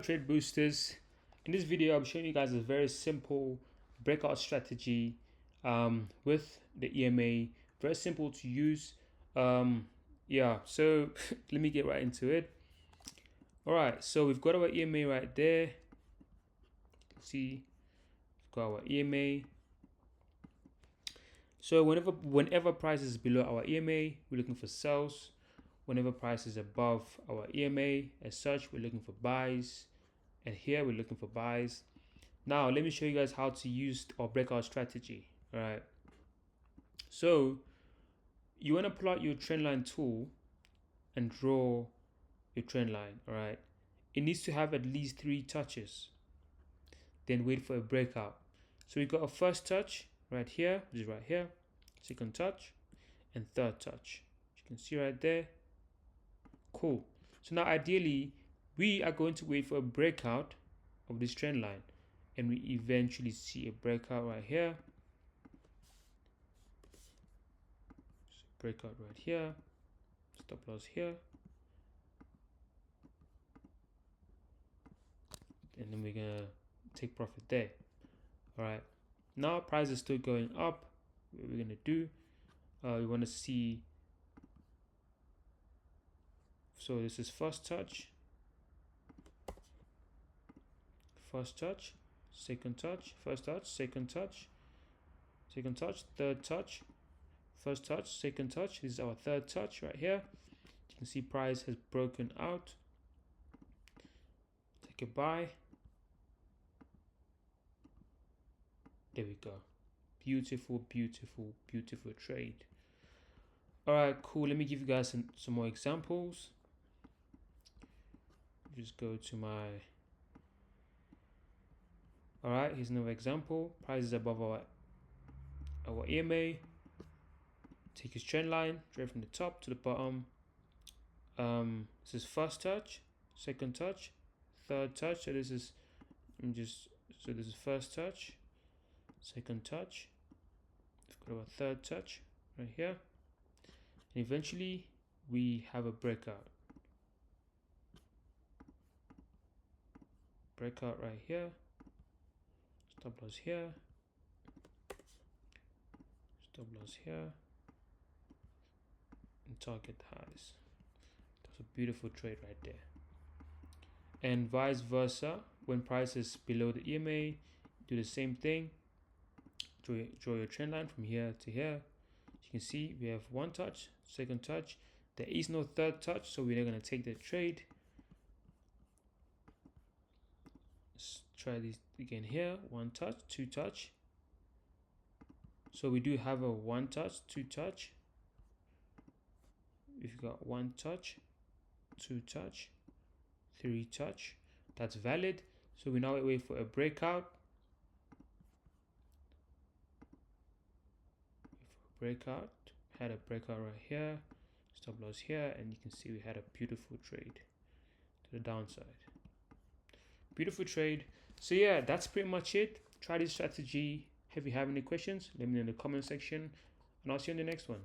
Trade boosters. In this video I'm showing you guys a very simple breakout strategy with the EMA. Very simple to use. Yeah, so let me get right into it. All right, so we've got our EMA right there. See, we've got our EMA. So whenever price is below our EMA, we're looking for sells. Whenever price is above our EMA, as such, we're looking for buys. And here we're looking for buys. Now let me show you guys how to use our breakout strategy. All right, so you want to pull out your trend line tool and draw your trend line. All right, it needs to have at least 3 touches, then wait for a breakout. So we got a first touch right here, which is right here, second touch, and third touch. You can see right there. Cool. So now ideally we are going to wait for a breakout of this trend line, and we eventually see a breakout right here. Breakout right here, stop loss here, and then we're gonna take profit there. All right, now price is still going up. What we're gonna do, we want to see, so this is first touch, second touch, first touch, second touch, third touch, first touch, second touch. This is our third touch right here. You can see price has broken out. Take a buy. There we go. Beautiful, beautiful, beautiful trade. All right, cool. Let me give you guys some more examples. Just go to my, all right, here's another example. Price is above our EMA. Take his trend line, trade from the top to the bottom. This is first touch, second touch, third touch. So this is this is first touch, second touch. We've got our third touch right here, and eventually we have a breakout. Breakout right here. Stop loss here. Stop loss here. And target highs. That's a beautiful trade right there. And vice versa, when price is below the EMA, do the same thing. Draw your trend line from here to here. You can see we have one touch, second touch. There is no third touch, so we're not going to take the trade. Let's try this again here. One touch, two touch. So we do have a one touch, two touch. We've got one touch, two touch, three touch. That's valid. So we now wait for a breakout. Breakout, had a breakout right here, stop loss here, and you can see we had a beautiful trade to the downside. Beautiful trade. So yeah, that's pretty much it. Try this strategy. If you have any questions, let me know in the comment section, and I'll see you in the next one.